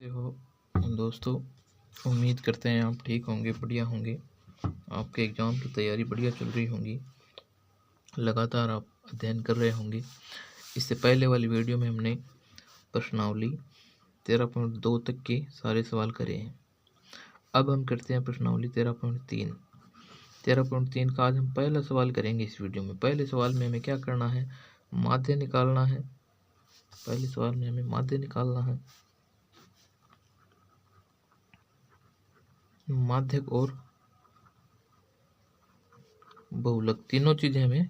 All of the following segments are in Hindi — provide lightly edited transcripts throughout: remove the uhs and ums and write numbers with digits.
हो दोस्तों, उम्मीद करते हैं आप ठीक होंगे, बढ़िया होंगे। आपके एग्ज़ाम की तैयारी बढ़िया चल रही होंगी, लगातार आप अध्ययन कर रहे होंगे। इससे पहले वाली वीडियो में हमने प्रश्नावली 13.2 तक के सारे सवाल करे हैं। अब हम करते हैं प्रश्नावली 13.3। 13.3 का आज हम पहला सवाल करेंगे इस वीडियो में। पहले सवाल में हमें क्या करना है? माध्य निकालना है। पहले सवाल में हमें माध्य निकालना है। माध्यक और बहुलक तीनों चीज़ें हमें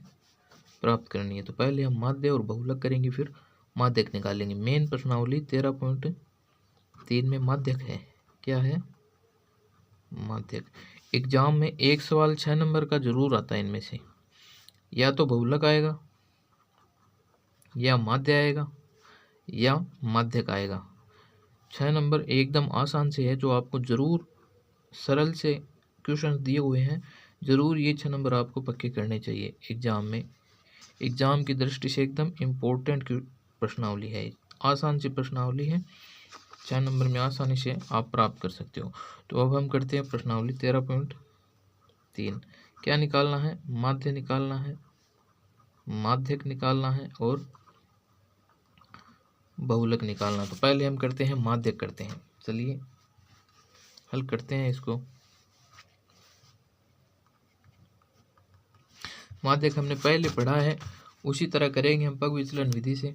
प्राप्त करनी है। तो पहले हम माध्य और बहुलक करेंगे, फिर माध्यक निकालेंगे। मेन प्रश्नावली 13.3 में माध्यक है। क्या है? माध्यक। एग्जाम में एक सवाल 6 नंबर का जरूर आता है। इनमें से या तो बहुलक आएगा, या माध्य आएगा, या माध्यक आएगा। 6 नंबर एकदम आसान से है, जो आपको जरूर सरल से क्वेश्चन दिए हुए हैं, जरूर ये 6 नंबर आपको पक्के करने चाहिए एग्जाम में। एग्जाम की दृष्टि से एकदम इम्पोर्टेंट प्रश्नावली है, आसान सी प्रश्नावली है। 6 नंबर में आसानी से आप प्राप्त कर सकते हो। तो अब हम करते हैं प्रश्नावली 13.3। क्या निकालना है? माध्य निकालना है, माध्यक निकालना है और बहुलक निकालना। तो पहले हम करते हैं माध्यक करते हैं। चलिए हल करते हैं इसको। माध्यक हमने पहले पढ़ा है, उसी तरह करेंगे हम पग विचलन विधि से।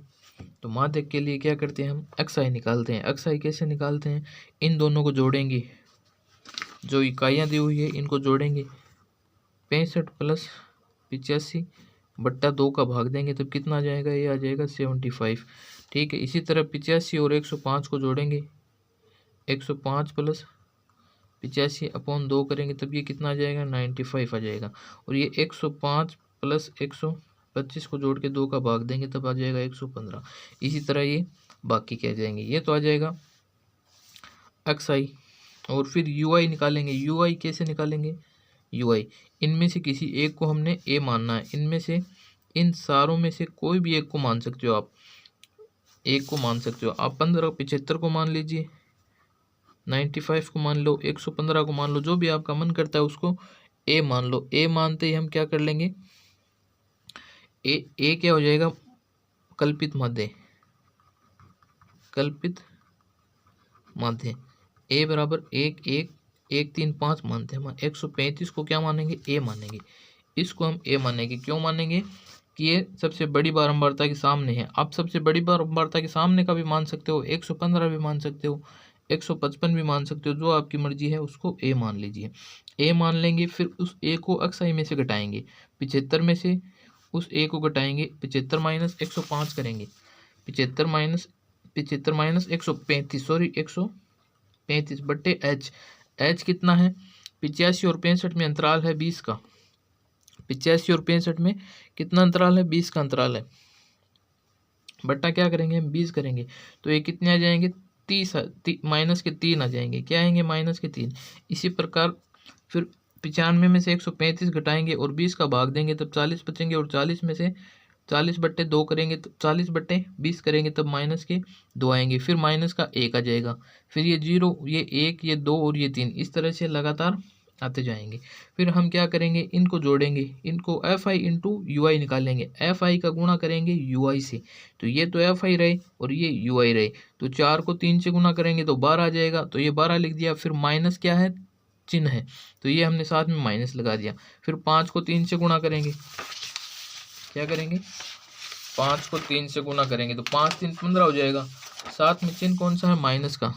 तो माध्यक के लिए क्या करते हैं? हम अक्साई निकालते हैं। अक्साई कैसे निकालते हैं? इन दोनों को जोड़ेंगे, जो इकाइयाँ दी हुई है इनको जोड़ेंगे। 65 + 85 बट्टा 2 का भाग देंगे, तब कितना आ जाएगा? ये आ जाएगा 75। ठीक है। इसी तरह 85 और 105 को जोड़ेंगे। 105 + 85/2 करेंगे, तब ये कितना आ जाएगा? 95 आ जाएगा। और ये 105 + 125 को जोड़ के 2 का भाग देंगे, तब आ जाएगा 115। इसी तरह ये बाकी कह जाएंगे। ये तो आ जाएगा अक्साई। और फिर यूआई निकालेंगे। यूआई कैसे निकालेंगे? यूआई इनमें से किसी एक को हमने ए मानना है। इनमें से, इन सारों में से कोई भी एक को मान सकते हो आप। एक को मान सकते हो आप। 75 को मान लीजिए, 95 को मान लो, 115 को मान लो, जो भी आपका मन करता है उसको ए मान लो। ए मानते ही हम क्या कर लेंगे? ए क्या हो जाएगा? कल्पित माध्य। कल्पित माध्य ए बराबर 1 1 1 3 5 मानते हैं हम। 135 को क्या मानेंगे? ए मानेंगे। इसको हम ए मानेंगे। क्यों मानेंगे? कि ये सबसे बड़ी बारंबारता के सामने है। आप सबसे बड़ी बारंबारता के सामने का भी मान सकते हो, 115 भी मान सकते हो, 155 भी मान सकते हो, जो आपकी मर्जी है उसको ए मान लीजिए। ए मान लेंगे, फिर उस ए को अक्साई में से घटाएंगे। 75 में से उस ए को घटाएंगे, 75 - 105 करेंगे। 75 - 135, सॉरी 135 बट्टे एच। एच कितना है? 85 और 65 में अंतराल है 20 का। 85 और 65 में कितना अंतराल है? 20 का अंतराल है। बट्टा क्या करेंगे? हम 20 करेंगे। तो ये कितने आ जाएंगे? 30 -3 आ जाएंगे। क्या आएंगे? -3। इसी प्रकार फिर 95 में से 135 घटाएंगे और 20 का भाग देंगे, तब 40 बचेंगे। और 40 में से 40 बट्टे 2 करेंगे, तो 40 बट्टे 20 करेंगे, तब -2 आएंगे। फिर माइनस का 1 आ जाएगा। फिर ये 0, ये 1, ये 2 और ये 3, इस तरह से लगातार आते जाएंगे। फिर हम क्या करेंगे? इनको जोड़ेंगे। इनको FI × UI निकालेंगे। FI का गुणा करेंगे UI से। तो ये तो FI रहे और ये UI रहे। तो 4 को 3 से गुणा करेंगे तो 12 आ जाएगा। तो ये 12 लिख दिया। फिर माइनस क्या है? चिन्ह है, तो ये हमने साथ में माइनस लगा दिया। फिर 5 को 3 से गुणा करेंगे। क्या करेंगे? 5 को 3 से गुणा करेंगे, तो 5 3 15 हो जाएगा। साथ में चिन्ह कौन सा है? माइनस का।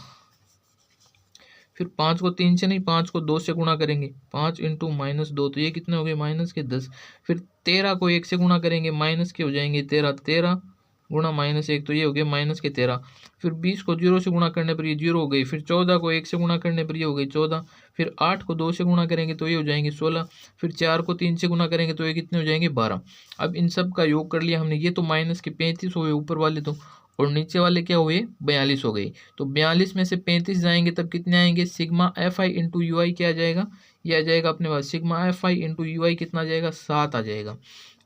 फिर 5 को 3 से नहीं, 5 को 2 से गुणा करेंगे। 5 × -2, तो ये कितने हो गए? -10। फिर 13 को 1 से गुणा करेंगे, माइनस के हो जाएंगे 13। 13 गुणा -1, तो ये हो गया -13। फिर 20 को 0 से गुणा करने पर ये 0 हो गई। फिर 14 को 1 से गुणा करने पर ये हो गई 14। फिर 8 को 2 से गुणा करेंगे तो ये हो जाएंगे 16। फिर 4 को 3 से गुणा करेंगे तो ये कितने हो जाएंगे? 12। अब इन सब का योग कर लिया हमने। ये तो -35 हुए ऊपर वाले तो, और नीचे वाले क्या हुए? 42 हो गई। तो 42 में से 35 जाएंगे, तब कितने आएंगे? सिग्मा FI × UI क्या आ जाएगा? ये आ जाएगा अपने पास सिग्मा FI × UI कितना आ जाएगा? 7 आ जाएगा।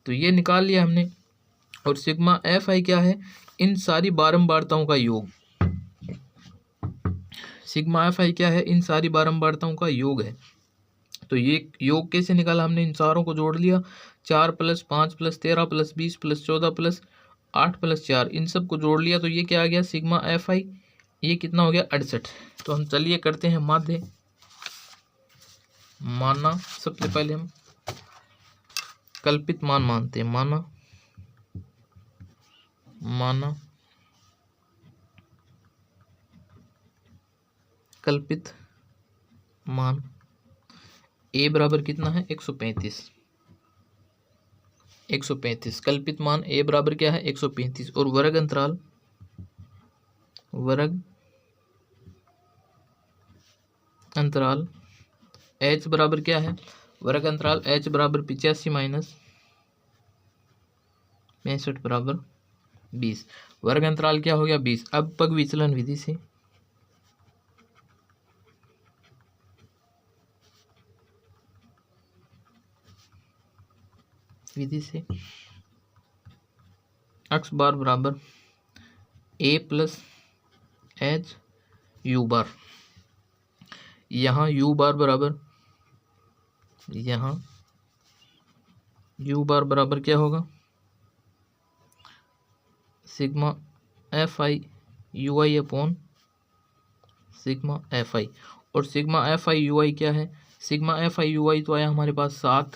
तो ये निकाल लिया हमने। और सिग्मा FI क्या है? इन सारी बारंबारताओं का योग। सिग्मा एफ आई क्या है, इन सारी बारंबारताओं का योग है। तो ये योग कैसे निकाला हमने, इन चारों को जोड़ लिया, 4 + 5 + 13 + 20 + 14 + 8 + 4, इन सब को जोड़ लिया, तो ये क्या आ गया सिग्मा एफ आई, ये कितना हो गया 68। तो हम चलिए करते हैं माध्य मानना। सबसे पहले हम कल्पित मान मानते हैं, माना कल्पित मान ए बराबर कितना है 135, 135 कल्पित मान ए बराबर क्या है 135, और वर्ग अंतराल एच बराबर क्या है, वर्ग अंतराल एच बराबर 85 - 65 बराबर 20, वर्ग अंतराल क्या हो गया 20। अब पग विचलन विधि से x बार बराबर a + h u बार, यहाँ u बार बराबर, यहाँ u बार बराबर क्या होगा sigma F I you I upon sigma F I, और सिग्मा एफ आई यू आई क्या है, सिग्मा एफ आई यू आई तो आया हमारे पास 7,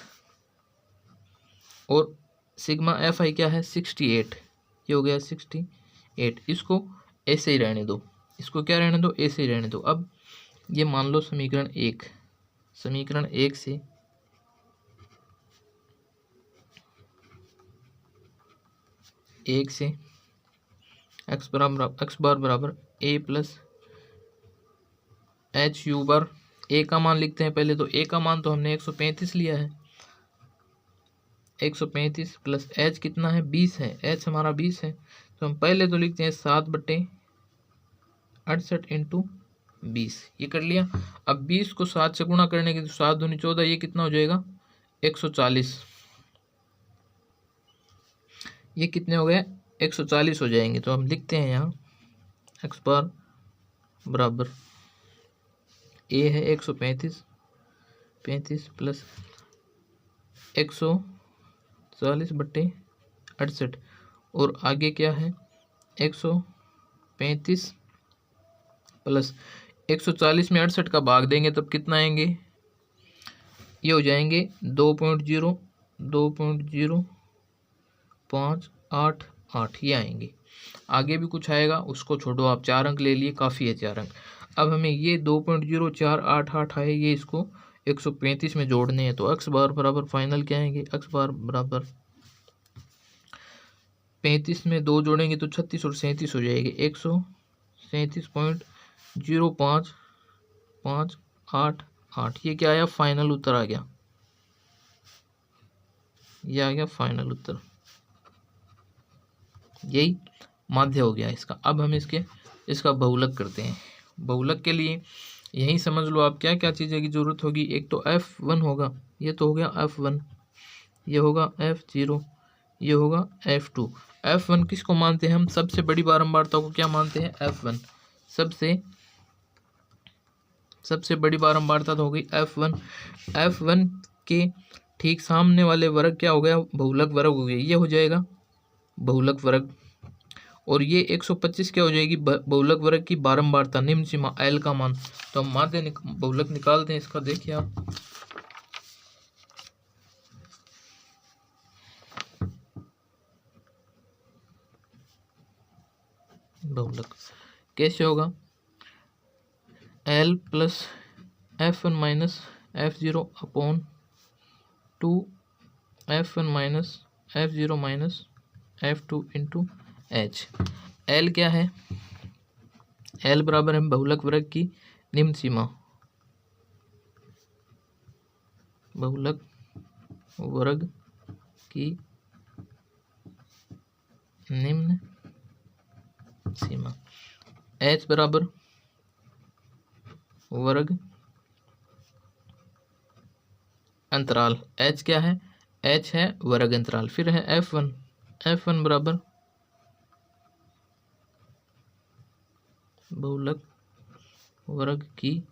और सिग्मा एफ आई क्या है 68, ये हो गया 68। इसको ऐसे ही रहने दो, इसको क्या रहने दो, ऐसे ही रहने दो। अब ये मान लो समीकरण 1, समीकरण 1 से x बार बराबर a + h u bar, a का मान लिखते हैं पहले। तो a का मान तो हमने 135 लिया है, 135 + h कितना है 20 है, h हमारा 20 है, तो हम पहले तो लिखते हैं 7/68 × 20, ये कर लिया। अब 20 को 7 से गुणा करने के, तो 7 दूनी 14, ये कितना हो जाएगा 140, ये कितने हो गए 140 हो जाएंगे। तो हम लिखते हैं यहाँ x बार बराबर a है 135 + 140/68, और आगे क्या है 135 + 140 में 68 का भाग देंगे तब कितना आएंगे, ये हो जाएंगे 2.0588, ये आएंगे। आगे भी कुछ आएगा, उसको छोड़ो आप, 4 अंक ले लिए, काफ़ी है 4 अंक। अब हमें ये 2.0488 आए, ये इसको 135 में जोड़ने हैं। तो x बार बराबर फाइनल क्या आएंगे, x बार बराबर 35 में 2 जोड़ेंगे तो 36 और 37 हो जाएगी, 137.0558, ये क्या आया फाइनल उत्तर आ गया, ये आ गया फाइनल उत्तर, यही माध्य हो गया इसका। अब हम इसका बहुलक करते हैं। बहुलक के लिए यही समझ लो आप क्या क्या चीज़ें की जरूरत होगी। एक तो F1 होगा, ये तो हो गया F1, ये होगा F0, ये होगा F2। F1 किसको मानते हैं हम, सबसे बड़ी बारंबारता को क्या मानते हैं F1, सबसे बड़ी बारंबारता तो हो गई F1। F1 के ठीक सामने वाले वर्ग क्या हो गया, बहुलक वर्ग हो गया, ये हो जाएगा बहुलक वर्ग, और ये 125 क्या हो जाएगी बहुलक वर्ग की बारंबारता, निम्न सीमा L का मान। तो हम माध्य बहुलक निकालते हैं इसका, देखिए आप बहुलक कैसे होगा, L + F1 - F0 upon 2 F1 - F0 - F2 × H। L क्या है, L बराबर है बहुलक वर्ग की निम्न सीमा, बहुलक वर्ग की निम्न सीमा। H बराबर वर्ग अंतराल, H क्या है, H है वर्ग अंतराल। फिर है F1 बराबर बहुलक वर्ग की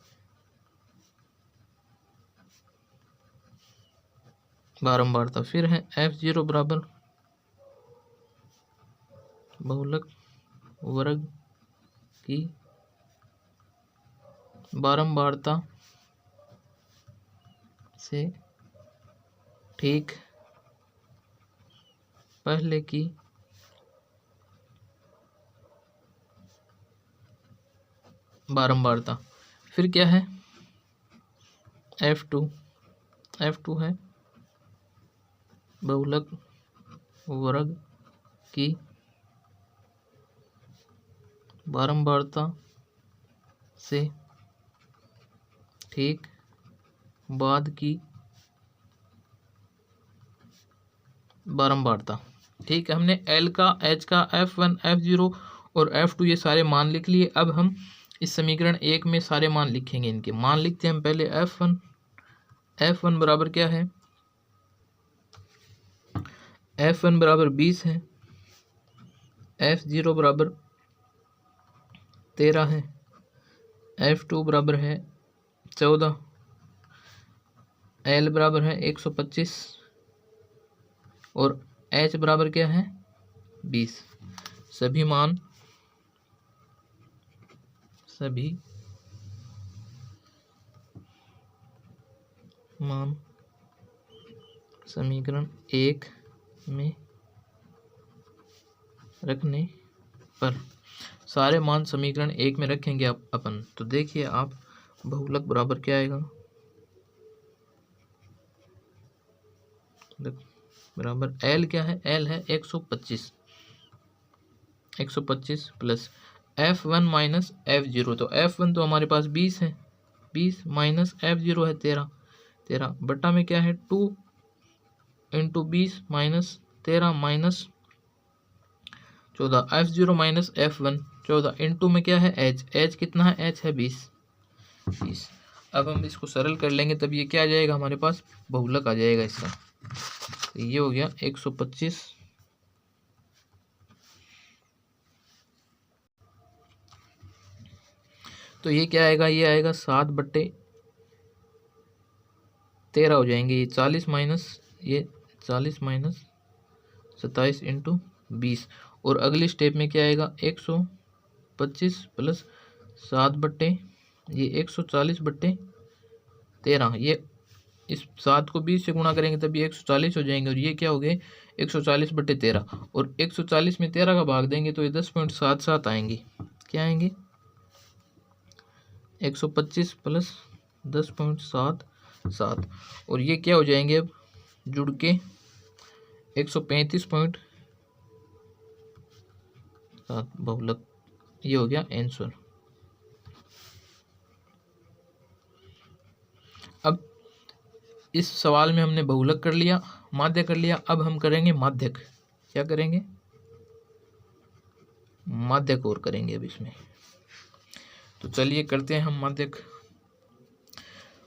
बारंबारता। फिर है F0 बराबर बहुलक वर्ग की बारंबारता से ठीक पहले की बारंबारता। फिर क्या है F2 है बहुलक वर्ग की बारंबारता से ठीक बाद की बारंबारता। ठीक है, हमने L का, H का, F1, F0 और F2 ये सारे मान लिख लिए। अब हम इस समीकरण 1 में सारे मान लिखेंगे। इनके मान लिखते हैं हम पहले। F1 बराबर क्या है? F1 बराबर 20 है, F0 बराबर 13 है, F2 बराबर है 14, L बराबर है 125 और H बराबर क्या है 20। सभी मान समीकरण 1 में रखने पर, सारे मान समीकरण 1 में रखेंगे अपन। तो देखिए आप, बहुलक बराबर क्या आएगा, बराबर L क्या है? L है 125 प्लस F1 माइनस F0। तो F1 तो हमारे पास 20 है, 20 माइनस F0 है 13 बट्टा में क्या है 2 into 20 minus 13 minus 14, F0 minus F1 14 into में क्या है H कितना है? H है 20। अब हम इसको सरल कर लेंगे, तब ये क्या आ जाएगा हमारे पास? बहुलक आ जाएगा इसका। तो ये हो गया 125 तो ये क्या आएगा? ये आएगा 7/13 हो जाएंगे। ये 40 माइनस 27 इंटू 20। और अगली स्टेप में क्या आएगा? 125 प्लस 140/13। ये इस 7 को 20 से गुणा करेंगे तब ये 140 हो जाएंगे। और ये क्या हो गए? 140/13। और 140 में 13 का भाग देंगे तो ये 10.77 आएंगे। क्या आएंगे? 125 प्लस 10.77। और ये क्या हो जाएंगे अब जुड़ के? 135.7 बहुलक। ये हो गया आंसर। अब इस सवाल में हमने बहुलक कर लिया, माध्य कर लिया। अब हम करेंगे माध्यक। क्या करेंगे? माध्यक और करेंगे अब इसमें। तो चलिए करते हैं हम माध्यक।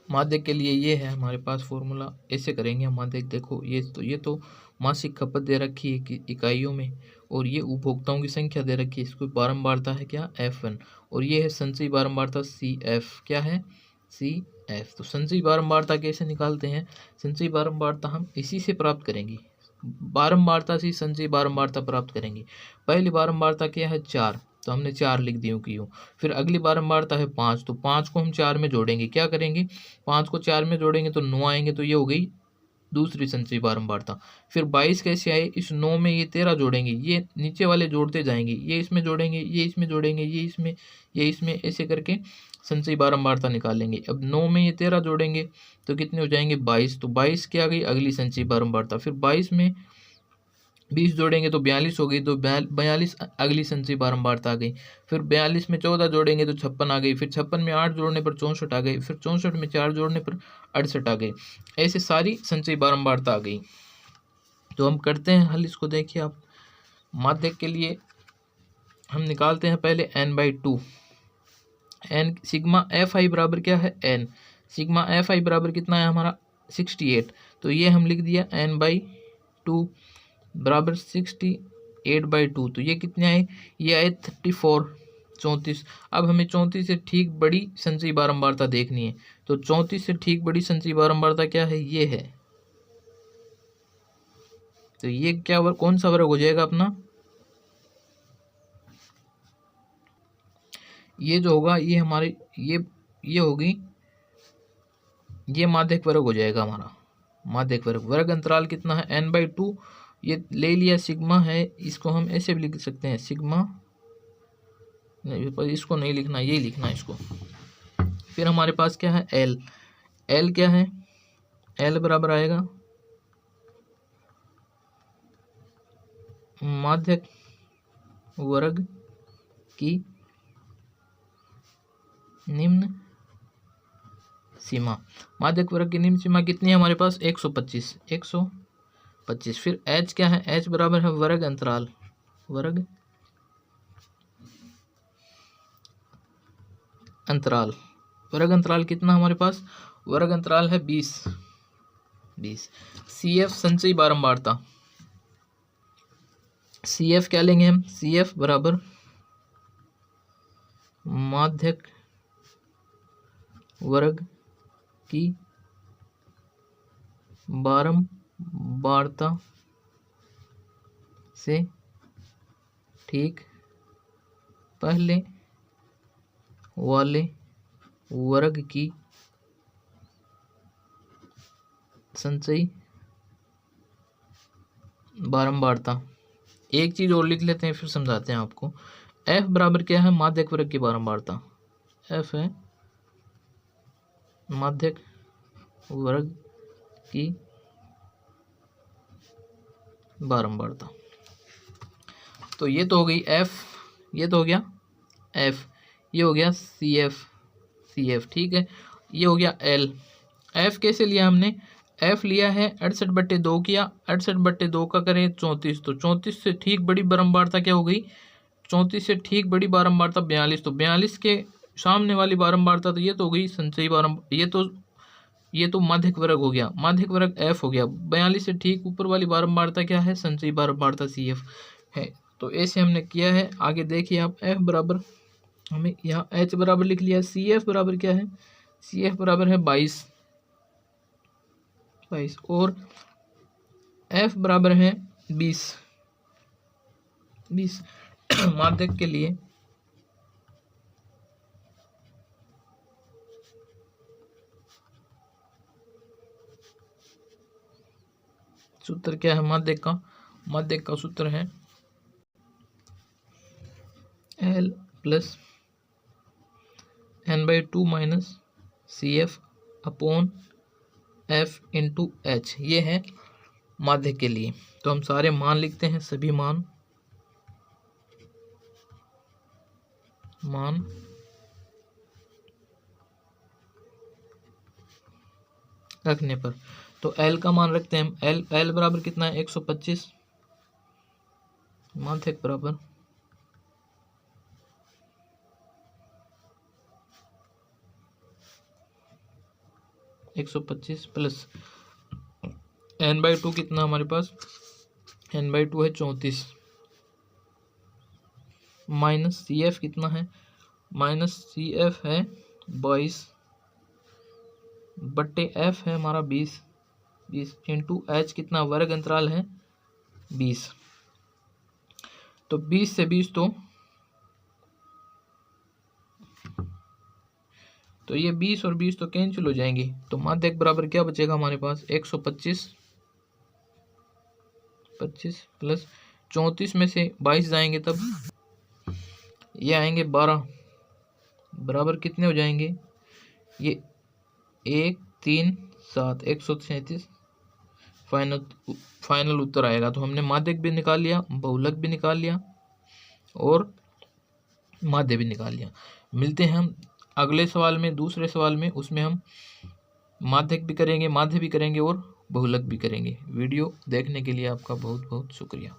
माध्यक के लिए ये है हमारे पास फॉर्मूला। ऐसे करेंगे हम माध्यक। देखो ये तो मासिक खपत दे रखी है कि इकाइयों में, और ये उपभोक्ताओं की संख्या दे रखी है। इसको बारंबारता है क्या? F1। और ये है संचयी बारंबारता CF। क्या है? CF। तो संचयी बारंबारता कैसे निकालते हैं? संचयी बारंबारता हम इसी से प्राप्त करेंगे, बारंबारता से संचयी बारंबारता प्राप्त करेंगे। पहली बारंबारता क्या है? 4, तो हमने 4 लिख दी क्यों। फिर अगली बारंबारता है 5, तो 5 को हम 4 में जोड़ेंगे। क्या करेंगे? 5 को 4 में जोड़ेंगे तो 9 आएंगे। तो ये हो गई दूसरी संचयी बारंबारता। फिर 22 कैसे आए? इस 9 में ये 13 जोड़ेंगे, ये नीचे वाले जोड़ते जाएंगे, ये इसमें जोड़ेंगे, ये इसमें जोड़ेंगे, ये इसमें, ऐसे करके संचयी बारंबारता निकालेंगे। अब 9 में ये 13 जोड़ेंगे तो कितने हो जाएंगे? 22। तो 22 क्या आ गई? अगली संचयी बारंबारता। फिर 22 में 20 जोड़ेंगे तो 42 हो गई। तो 42 अगली संचयी बारंबारता आ गई। फिर 42 में 14 जोड़ेंगे तो 56 आ गई। फिर 56 में 8 जोड़ने पर 64 आ गई। फिर 64 में 4 जोड़ने पर 68 आ गई। ऐसे सारी संचयी बारंबारता आ गई। तो हम करते हैं हल। इसको देखिए आप, माध्यक के लिए हम निकालते हैं पहले n/2। n सिग्मा Fi बराबर क्या है? n। सिग्मा Fi बराबर कितना है हमारा? 68। तो ये हम लिख दिया n/2 बराबर 68/2। तो ये कितने आए? ये आए 34। 34। अब हमें 34 से ठीक बड़ी संचयी बारंबारता देखनी है, तो 34 से ठीक बड़ी संचयी बारंबारता क्या है, ये है। तो ये क्या कौन सा वर्ग हो जाएगा अपना, ये जो होगा ये हमारे ये होगी, ये माध्यक वर्ग हो जाएगा हमारा माध्यक वर्ग। वर्ग अंतराल कितना है, n/2। ये ले लिया सिग्मा है, इसको हम ऐसे भी लिख सकते हैं सिग्मा, नहीं पर इसको नहीं लिखना, यही लिखना है इसको। फिर हमारे पास क्या है, l क्या है, l बराबर आएगा माध्यक वर्ग की निम्न सीमा। माध्यक वर्ग की निम्न सीमा कितनी है हमारे पास, 125। फिर h क्या है, h बराबर है वर्ग अंतराल वर्ग अंतराल कितना हमारे पास, वर्ग अंतराल है 20। CF संचयी बारंबारता, CF क्या लेंगे हम, CF बराबर माध्यक वर्ग की बारंबारता से ठीक पहले वाले वर्ग की संचयी बारंबारता। एक चीज और लिख लेते हैं फिर समझाते हैं आपको। F बराबर क्या है, माध्यक वर्ग की बारंबारता, F है माध्यक वर्ग की बारंबारता। तो ये तो हो गई F, ये तो हो गया F, ये हो गया CF, ठीक है। ये हो गया L। F कैसे लिया हमने, F लिया है 68/2 किया, 68/2 का करें 34, तो 34 से ठीक बड़ी बारंबारता क्या हो गई, 34 से ठीक बड़ी बारंबारता 42, तो 42 के सामने वाली बारंबारता तो ये तो हो गई संचयी ये तो माध्यक वर्ग हो गया, माध्यक वर्ग F हो गया। 42 से ठीक ऊपर वाली बारंबारता क्या है, संचयी बारंबारता CF है। तो ऐसे हमने किया है। आगे देखिए आप, F बराबर हमें यहाँ H बराबर लिख लिया, CF बराबर क्या है, CF बराबर है 22 और F बराबर है 20 माध्यक के लिए सूत्र क्या है, माध्यक का सूत्र है L + n/2 - CF upon F × H, ये है माध्यक के लिए। तो हम सारे मान लिखते हैं, सभी मान रखने पर, तो L का मान रखते हैं हम, L बराबर कितना है, 125, माध्यक बराबर 125 प्लस n/2 कितना हमारे पास, n/2 है 34, माइनस CF कितना है, CF है 22/F है हमारा 20 इंटू H कितना, वर्ग अंतराल है 20। तो 20 से 20 तो ये 20 और 20 तो कैंसिल हो जाएंगे, तो माध्यक बराबर क्या बचेगा हमारे पास, 125 प्लस 34 में से 22 जाएंगे तब ये आएंगे 12, बराबर कितने हो जाएंगे, ये 1 3 7 137 फाइनल उत्तर आएगा। तो हमने माध्यक भी निकाल लिया, बहुलक भी निकाल लिया और माध्य भी निकाल लिया। मिलते हैं हम अगले सवाल में, दूसरे सवाल में, उसमें हम माध्यक भी करेंगे, माध्य भी करेंगे और बहुलक भी करेंगे। वीडियो देखने के लिए आपका बहुत बहुत शुक्रिया।